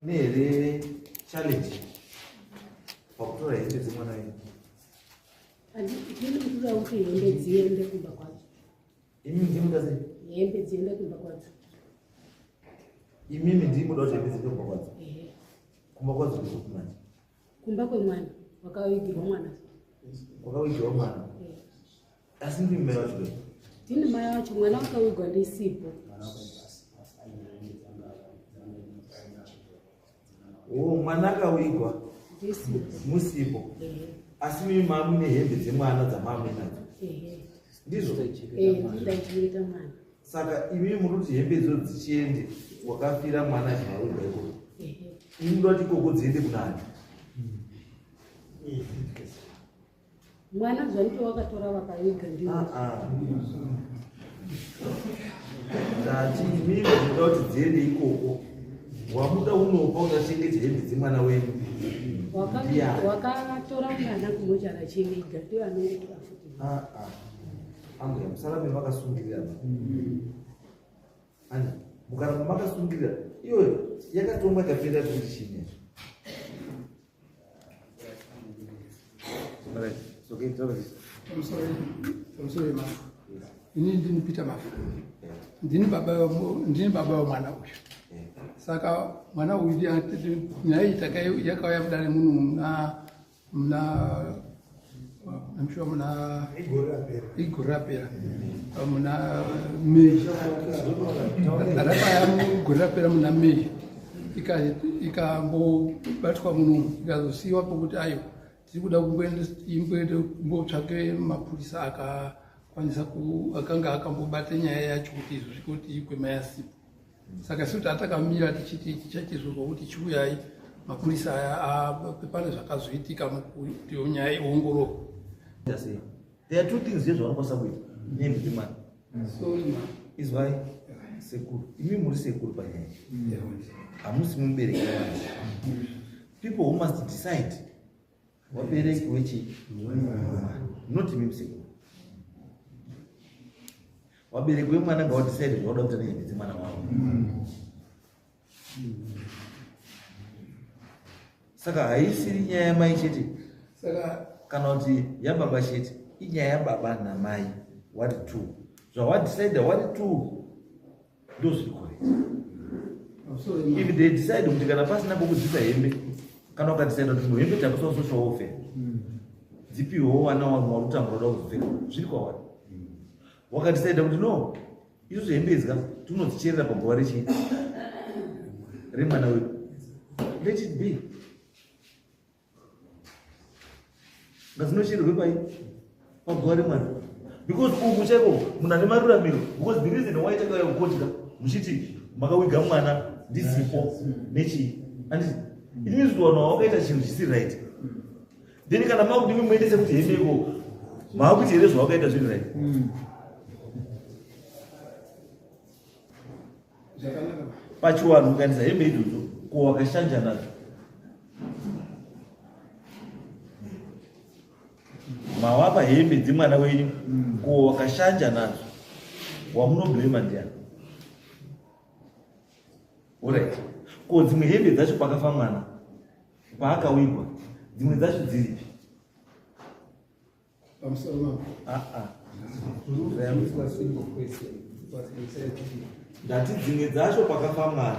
Nere challenge pakutora hembe dzemwana wenyu. Handini kutora kuti hembe dziende kumba kwadzo. Imimi ndimuda sei? Hembe dziende kumba kwadzo. Imimi ndimuda kuti hembe dziende kumba kwadzo. Kumba kwadzo ndiko manje. Kumba kwemwana wakawigirwa mwana. Wakawigirwa mwana. Asi ndimi mai wacho. Ndini mai wacho, mwana wakawigwa ndisipo. Mwana akawigwa musipo. Asi mimi mama mune hembe dzemwana dzamama nadzo. Ndizvo? Ndaichiita mwana. Saka imimi muri kuti hembe idzo dzichiende wakafira mwana zvawigwa ikoko. Imi muda kuti ikoko dziende kunani? Mwana zvanito wakatora wakaviga ndiwo. Ndati imimi muda kuti dziende ikoko. Wamuda unopa utachengedza hembe dzemwana wenyu. Wakatora mwana kumochara chemiga ndiwo anongotora futi. Ambuya musarame makasungirira. Ana mukaramba makasungirira iyo yakatomwa ikapera kuti chini. Ini ndini Peter Mafu. Ndini baba wa mwana uyu. Saka mwana uyu naita yakauya kudare muno muna igorapera muna Mei. Rakauya mugorapera muna Mei. Ikambobatwa muno ikazosiiwa pokuti ayo tiri kuda kumboende kumbotsvake mapurisa akakwanisa akanga akambobata nyaya yacho kuti izosvika kuti ikwemai asipo. Saka isuti atakamira tichiti tichachizozwa kuti chiuyai mapurisa aya pane zvakazoitika kuti nyaya iongororwe. There are two things here zvavanokwanisa kuita nehembe dzemwana. Izwai sekuru, imi muri sekuru panyaya. Hamusi mubereki wemwana. People who must decide wabereki wechi not imi sekuru. Wabereki wemwana ngawadecide zvawada kuita nehembe dzemwana wavo. Saka haisiri nyaya yamai chete kana kuti yababa chete, inyaya yababa namai wari two. Zvawadecide wari two ndozviri correct. If they decide kuti kana pasina kukudzisa hembe kana ukadecide kuti hembe takusa social welfare dzipiwewo vana vanhu vari kutanga kuda kuzopfeka zviri kwavari. Wakadecide kuti no, isusu hembe idzi tinodzicherera paguva remwana wedu, let it be. Ngadzinochererwe pai paguva remwana, because uku chaiko munhu ane maruramiro. Because the reason why takauya kukotika muchiti makawiga mwana ndisipo nechi anditi it means kuti vanhu vakaita chinhu chisiri right. Then kana makuti imi muendese kuti hembe iko maakuti here zvawakaita zviri right. Pachiwanhu ukanisa hembe idzodzo ko wakashanja nadzo, mawapa hembe dzemwana wenyu ko wakashanja nadzo, wamunoblema ndiani? Alright. Ko dzimwe hembe dzacho pakafa mwana paakawigwa dzimwe dzacho dziripi? Ndati dzimwe dzacho pakafa mwana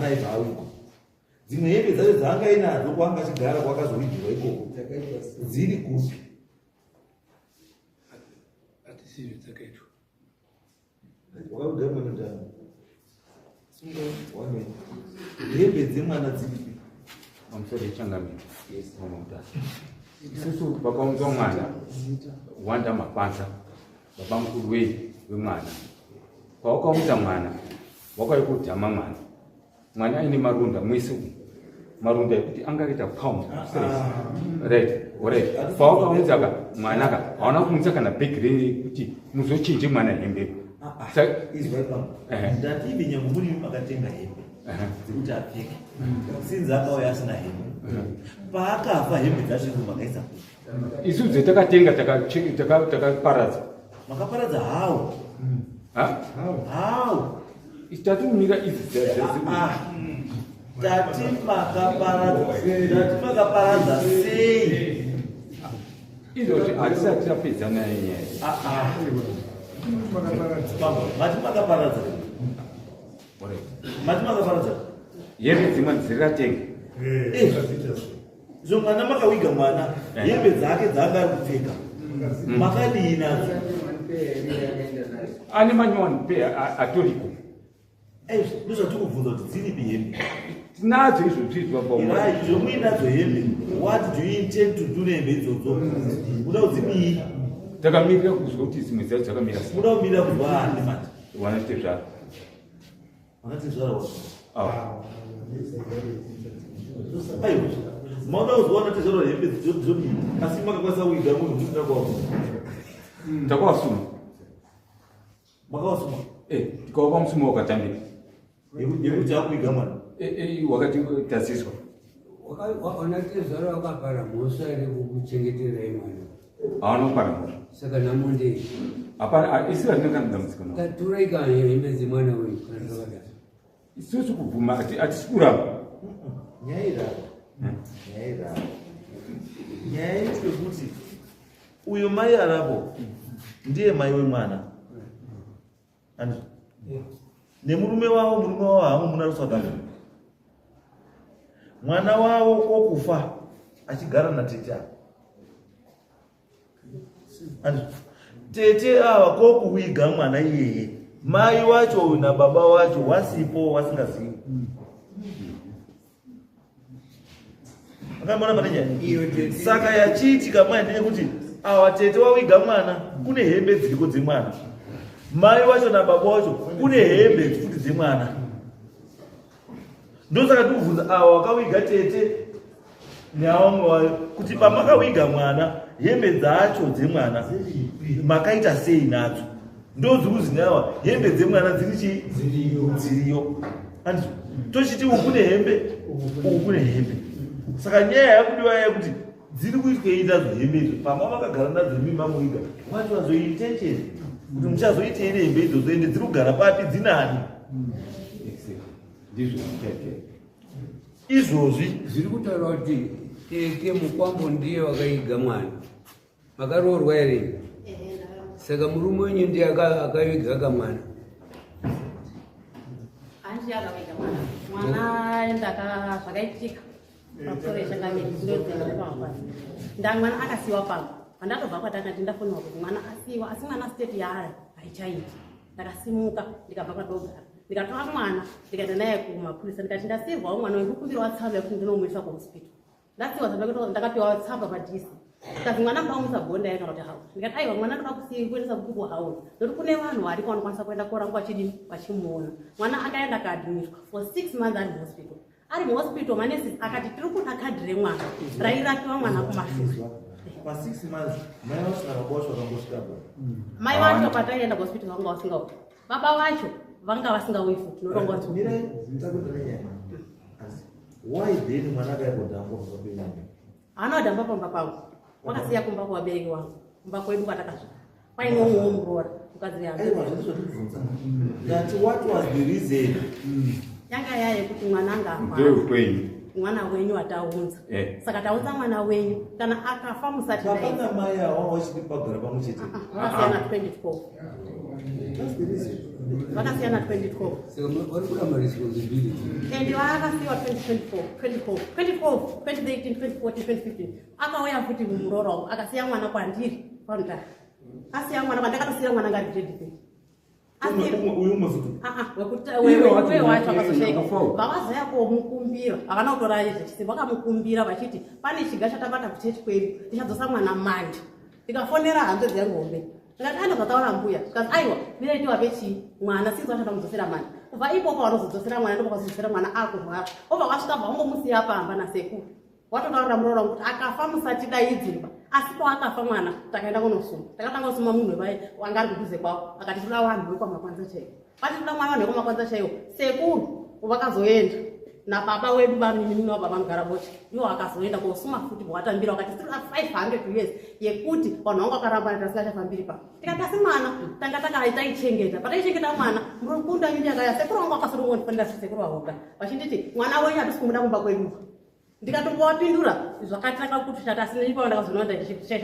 aibva awigwa, dzimwe hembe dzacho dzaanga inadzo kwanga achigara kwakazowigirwa ikoko dziri kupi? Hatisizvo dzakaitwa. Wakarudzira mwana ndani? Hembe dzemwana dziripi? Pamusoro yechangamiro yesomomutasa isusu vakaunza mwana wanda mapanza baba mukuru wemwana. Pawakaunza mwana wakaikudhama mwana aine marunda mwese marunda ekuti angaita pound right. Pawakaunza mwana hauna kumuisa kana bhegi rekuti muzochinje mwana hembe. Ndati ive nyangu muri makatenga hembe dzekuti apfeke, sinzi akauya asina hembe, paakafa hembe dzacho makaisa isusu dzetakatenga takaparadza. Makaparadza how? tatumira izvi tati makaparadza sei izvoti hatisati tapedzana yenyaya mati makaparadza hembe dzimwe dziriratenge zo mwana makawiga mwana hembe dzake dzaangarikupfeka makadii nadzo ane manyowani pe atoriko ndozvatikubvunza kuti dziripi hembe tinadzo izvozvizwa izvo muinadzo hembe what do you intend to do nehembe idzodzo uda kudzidii takamirira kuzwa kuti dzimwe dzadzo dzakamira uda kumirira kuzwa hande mati wanati zvaro wakatizvara aiwa maoda kuzowana tezvaro hembe dzodii asi makakwanisa kuiga munhu musina kwavo takawasuma makawasuma tikaupa musuma wakatambira yekuti akuiga mwana wakati taziswa wanatezvaro wakapara mhosva iri kukuchengeterai mwana hawana kupara mhosva saka namondei hapana isira rinekandidambudziko taturai kanye hembe dzemwana wenyu kana zvakadaro isusu kubvuma hatisi kuramba nyaya yekuti uyo mai arapo ndiye mai wemwana nemurume wavo hamo muna rusaka mwana wavo kokufa achigara natete tete ava kokuwiga mwana iyeye mai wacho nababa wacho wasipo wasingazivi akamona panenya saka yachiitika mwaendeye kuti awa tete wawiga mwana kune hembe dziriko dzemwana mai wacho nababa wacho kune hembe futi dzemwana ndosaka tikubvunza awa wakawiga tete neavamwe kuti pamakawiga mwana hembe dzacho dzemwana makaita sei nadzo ndozikuzinyava hembe dzemwana dziriyo tochiti uku kune hembe uku kune hembe saka nyaya yakudiwa yekuti dziri kuitwei nadzo hembe idzo pama vakagara nadzo mimba muiga wati vazoitencheni kuti muchazoitei nehembe idzodzo ende dziri kugara papi dzinani izvozvi zviri kutaura kuti tete mukwambo ndiye wakaiga mwana makaroorwa here saka murume wenyu ndiye akaviga kamwana hanzi akaviga mwana zvakaitika mwana akasiyiwa pamwe pandakabva kwatanga kuti ndafuniwa kuti mwana asiyiwa asi mwana state yaari haichaiti ndakasimuka ndikabva kwadogara ndikatora mwana ndikaenda naye kumapurisa ndikati ndasiyirwawo mwana wekukumbirawo tsamba yekuti ndinomuisa kuhospital ndasiyiwa tsamba ndakapiwa tsamba padhisi kazi mwana mbamusa gonda yanga kuti hawo ndikati aiwa mwana ndoda kuendesa kuhawo nokuti kune vanhu variko vanokwanisa kuenda korangwa vachimuona mwana akaenda kaadhimitwa for 6 months ari muhospital ari muhospital manesi akati tiri kuda kadhi remwana rairapiwa mwana kumashure pa6 months mai vacho navaboshwa vakambosvikapo mai vacho pataienda kuhospital vanga vasingauyi baba vacho vanga vasingauyi futi mirai takutonenyaya why then mwana akaibodhamba kuvabereki haana pamba pangu wakasiya kumba kuvabereki wangu kumba kwedu kwatakasvika painoumwewo muroora mukadzi yanguazvandizvatibvunza that what was the reason yanga yayekuti mwana angafa mwana wenyu ataunza saka taunza mwana wenyu kana akafa musati apana mai avo vachiri pagara pamwe chete vakasiyana 2012 vakasiyana 2012 vari kuramba responsibility and vakasiyiwa 2013 2015 akauya futi muroora wangu akasiya mwana kwandiri panutara asiya mwana pandakatosiya mwana ngari grade 3 wewe wacho akazoshaika vakazoya komukumbira havana kutora izvechisi vakamukumbira vachiti pane chiga chatabata kuchechi kwedu tichadzosa mwana manje tikafonera hanzo dzengombe ndikati ane zvataura mbuya zikazi aiwa viraitiwa pechi mwana sinzi vachada mudzosera mwana kubva ipopo vanozodzosera mwana ndopakazodzosera mwana akurwara obva kwasvika bva vangomusiya pamba nasekuru watotaurira muroora wangu kuti akafa musatidaidzirwa asi paakafa mwana takaenda kunosuma takatanga kusuma munhu vai wanga ari kudhuze kwavo akati toda vanhu vekwamakwanza chaiwo pati toda mwana vanhu vekwamakwanza chaiwo sekuru vakazoenda nababa wedu bamini baba mugara bochi iwo akazoenda kosuma futi bwatambira wakati 500 years yekuti vanhu vanga vakaramba tasingachafambiri pa tikati asi mwana tanga takaichengeta pataichengeta mwana murukunda nyundi yakaya sekuru vangu akasorongondifanira sekuru vahoga vachinditi mwana wenyu hatisi kumuda kumba kwedu ndikatombovapindura zvakataka kuti chatasineipa ndakazonoenda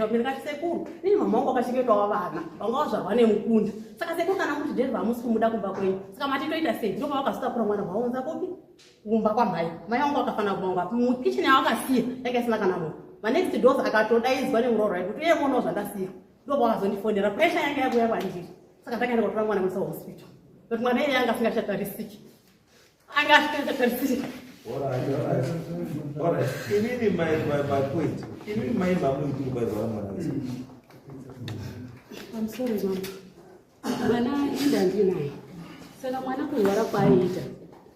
ndikati sekuru ini mama wangu akachengetwawo vana vanga vazvarwa nemukunda saka sekuru kana kuti dheri vamusi kumuda kumba kwenyu saka matitoita sei ndobva vakazotapura mwana vaonza kopi kumba kwamai mai vangu vakafanira kumanga mukicheni yavakasiya yanga isina kana munhu manext dos akatodaidzwa nemurooro wai kuti iye muonawo zvandasiya ndobva vakazondifondera presha yanga yakuya kwandiri saka ndakaenda kotora mwana muisa hospital kuti mwana iye yanga asingachatarisiki anga asingachatarisiki. All right. Inini my point. Inini my mamu itu by mwana. I'm sorry mama. Mwana indandi naye. Saka mwana kurwara kwaita.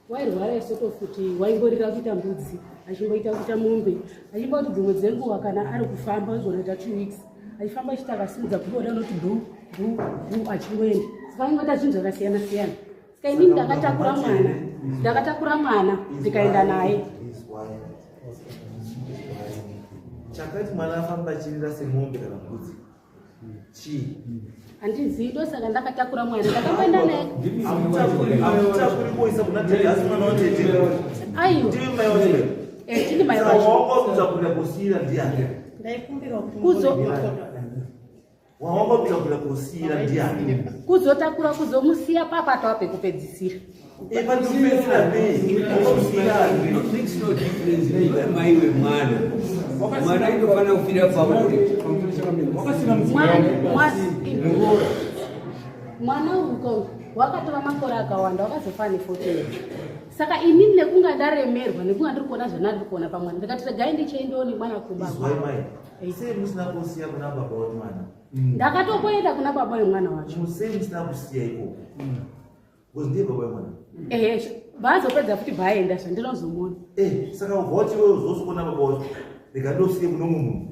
Wairwara isoto futi waingorira kuita mbudzi, achimboita kuita mombe, achimboti dzimwe dzenguva kana ari kufamba zonoita 2 weeks. Achifamba achiti akasimudza kuboda unoti bhu achingoenda. Saka aingoita zvinhu zvakasiyana siyana. Saka inini ndakatakura mwana ndikaenda naye. Chakati mwana afamba achirira semombe kana mbudzi. Chi? Handizivi ndosaka ndakatakura mwana ndakamboenda naye. Amutakuri kuisa kuna tele asi mwana watete. Aiyo. Ndiwe mai wacho. Tini mai wacho. Waongo kutakurira kusira ndiani? Ndaikumbira kuti waongo kutakurira kusira ndiani? Kuzotakura kuzomusiya papata pekupedzisira. Epa ndopedzisira nei? Kusira makes no difference mai wemwana. Mwana inofana kufira pauri. Mwana uko wakatova makore akawanda wakazofa ne14. Saka inini nekunga ndaremerwa nekunga ndiri kuona zvanandiri kuona pamwana ndikati regai ndichiendawo nemwana kumba sei musina kusiya kuna baba wemwana? Ndakatopoenda kuna baba wemwana wacho. Musei musina kusiya ikoko because ndiye baba wemwana? Vazopedza futi bhaenda zvandinozomona. Saka uvoti wewe uzosukuna baba wacho ndikandosiye kuno munhu.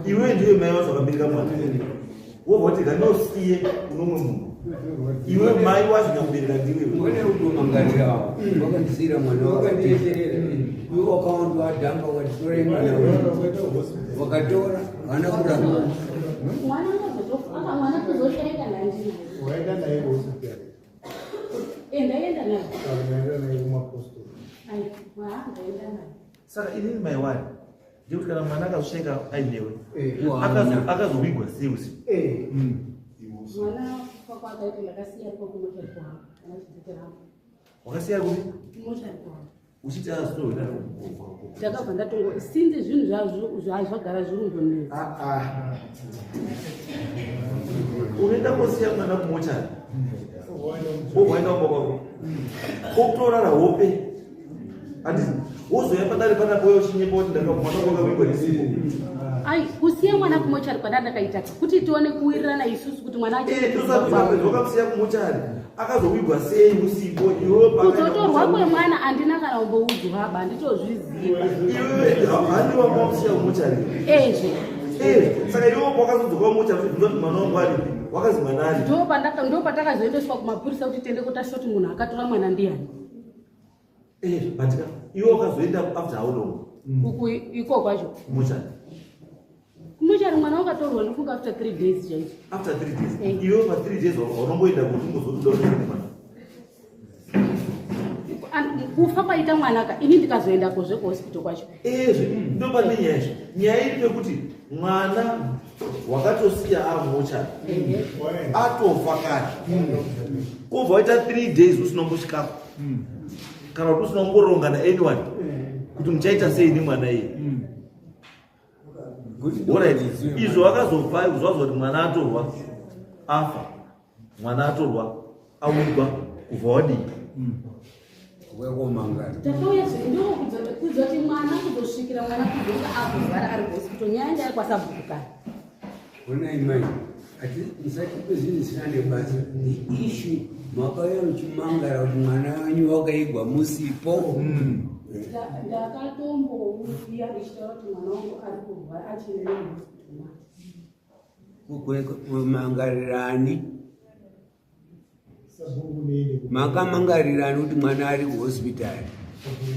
Iwe ndiwe mai wacho akabereka mwana. Wovoti ndikandosiye kuno munhu. Iwe mai wacho nyakubereka ndiwe. Ngone utomangarira awo. Wakandisira mwana wakateterera. Iwe wakawandu adhamba wakatora mwana wakatora vana kuramba. Mwana akazotofa mwana kuzoshaika nandii. Waenda naye hospitali. Ndaenda naye. Ndaenda naye kumapostoli. Ndaenda naye. Saka inini mai wani ndikuti kana mwana akazoshaika ainewe akazovigwa sei usiku? Mwana kwako akaita ndakasiya kumotari kwangu kana chidzidzira hangu. Wakasiya kupi? Kumotari kwangu. Uchiti azitoenda ndakabva ndatongo sinzi zvinhu zvagara zviri ndonezi. unoenda kosiya mwana kumochari wobvaenda kumba kwako kokutorara hope handiti wozoya padare panapo uchinyepa kuti mwana wakavigwa nesipo. Ai kusiya mwana kumochari kwadandakaitaka kuti tione kuwirirana isusu kuti mwana wakamusiya kumochari akazovigwa sei usipo kuzotorwa kwemwana handina kana umboudzwaba handitozviziva. iwe handi wamamusiya kumochari saka iwe wakazodzoka kumochari kuti mwana wangu aripi wakazi mwana ari ndo patakazoendeswa kumapurisa kuti tiende kutarisa kuti munhu akatora mwana ndiani. Batika iwe wakazoenda after how long? Uku iko kwacho kumochari mwana wakatorwa ndifunga after 3 days chaicho. After 3 days iwe pa 3 days unomboenda kuti ungozotoda mwana kufa kwaita mwanaka ini ndikazoendakozve kuhospital kwacho. Ndo pane nyaya iri pekuti mwana wakatosiya ari mochari atofa kare kubva waita 3 days usina kumbosvikapo kana kuti usina kumboronga naanyone kuti muchaita sei nemwana iye. Izvo wakazofa kuzvazva kuti mwana atorwa afa mwana atorwa awigwa kubva wadii takauya kuzoti mwana kuzosvikira mwana kuzonga akuvhara ari kuhospital nyaya ndai kwasabhukana. Onai mai ati musati kwezvinhu zvisina nebasa ishu makauya muchimangara kuti mwana wenyu wakaigwa musipo. Ndakatombouya ndichitaura kuti mwana wangu ari kurwara achiri nehospital. Kumangarirani makamangarirani kuti mwana ari kuhospitari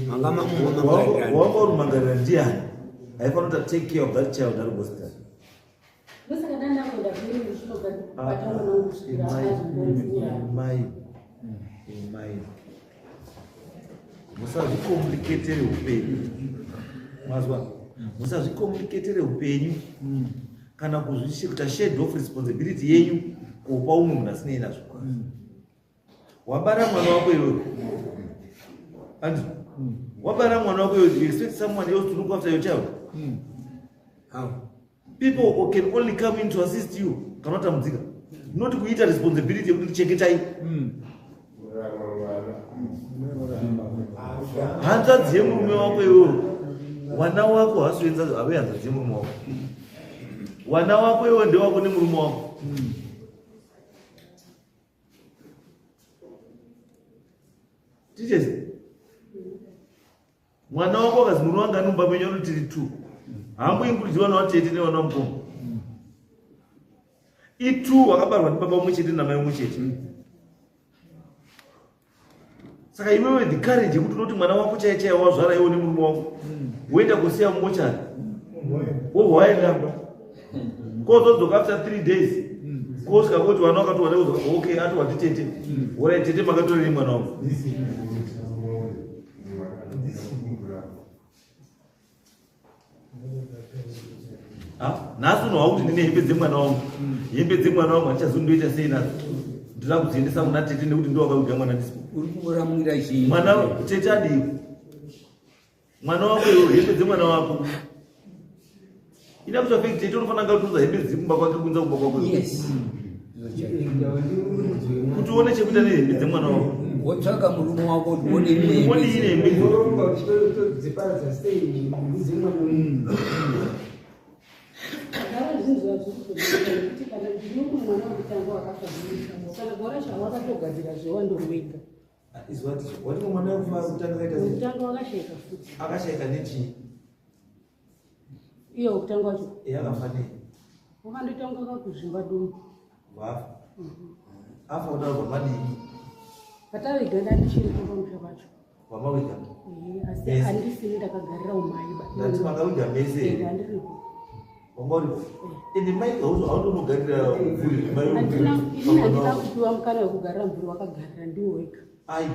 makamamangarirani wangori mangarira ndiani haifanira kuti take care of that child ari kuhospitari mai musazvicomplicatere upenyu mazwa musazvicomplicatere upenyu kana kuzvikuita shed of responsibility yenyu kupa umwe munhu asinei nazvo wabara mwana wako iwewe and wabara mwana wako iwewe, you expect someone else to look after your child? How? People can only come in to assist you, cannot tamdzika, not kuita responsibility yekuti cheketai. Hanzvadzi yemurume wako iwewe, wana wako hasuenza ave hanzvadzi yemurume wako, wana wako iwewe ndewako nemurume wako. Teachers, mwana wako akazi murume wanga numba menyu anotiri 2 hamboingurudziwa navatete nevana mukombo i2 wakabarwa ndibaba umwe chete namai umwe chete. Saka iwewe the courage yekuti unoti mwana wako chaichaya wazvara iwo nemurume wako woenda kusiya mumochari wohwaenda kozodzoka after 3 days kosvika kuti vana vakatowana okay ati wati tete orai tete makatorei mwana wako. Nhasi unohwa kuti ndine hembe dzemwana wangu, hembe dzemwana wangu handichazondoita sei nadzo, ndoda kudziendesa muna tete nekuti ndo wakauga mwana ndisipo. Uri kumboramwira chii? Mwana tete adiwi, mwana wako iwe hembe dzemwana wako ina kuti afeki tete unofanira kutunza hembe dzikumba kwake kunza kumba kwako. Yes. Kuti uone chekuita nehembe dzemwana wako. Wotsvaka murume wako kuti uone ine hembe akashayika nechii iyo kutanga wacho yakafanei wakandotanga kakuzvimba dumu vafa afa udarwa madini pataviganda ndichiri pamusha pacho wamawiga asi handisini ndakagarira umaiba ndati makawiga mese handiripo wangoripo ende maiga uzo hautonogarira handina kupiwa mukana wekugarira mvuri wakagarira ndiwo wega. ai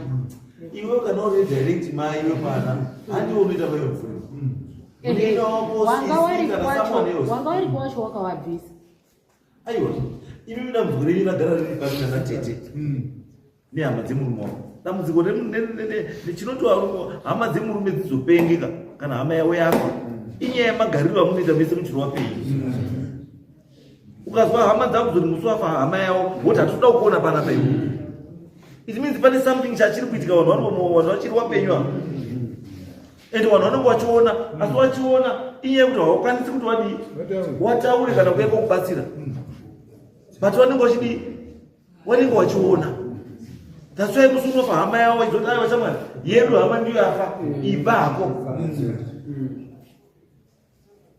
iwe kana uri direct mai iwe pana handiwo unoita vayo mvuri wanga wari kwacho wakawabvisa. aiwa imi mina mvuri renyu nagara riri pamina natete nehama dzemurume wako. Dambudziko chinotova hama dzemurume dzizopengeka kana hama yawo yafa inyaya yemagariro amunoita mese muchiro wapenyu. Ukazwa hama dzako zoti musi wafa hama yawo woti hatoda kuona pana paiwo, it means pane something chachiri kuitika vanhu vachiri wapenyu apa ende vanhu vanenge vachiona, asi vachiona inyaya yekuti havakwanisi kuti vadii wataure kana kuya kubatsira, but vanenge vachidii vanenge vachiona. That's why musi unofa hama yawo izoti aiwa chamwari yedu hama ndiyo yafa iba hako,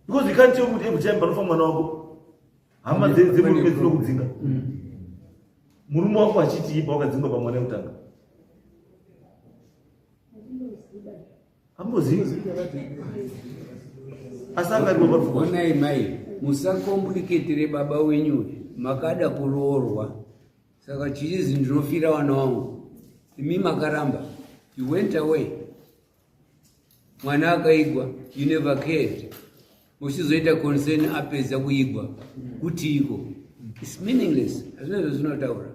because you can't tell kuti every time panofa mwana wako hama dzemurume dzinokudzinga. Murume wako achiti ipa wakadzingwa pamwana yekutanga hambozivi onai mai musakompliketere baba wenyu makada kuroorwa. Saka chichizi ndinofira wana wangu imi makaramba, you went away, mwana akaigwa, you never cared, muchizoita concern apedza kuigwa kuti iko, it's meaningless. Hazvino zvinotaura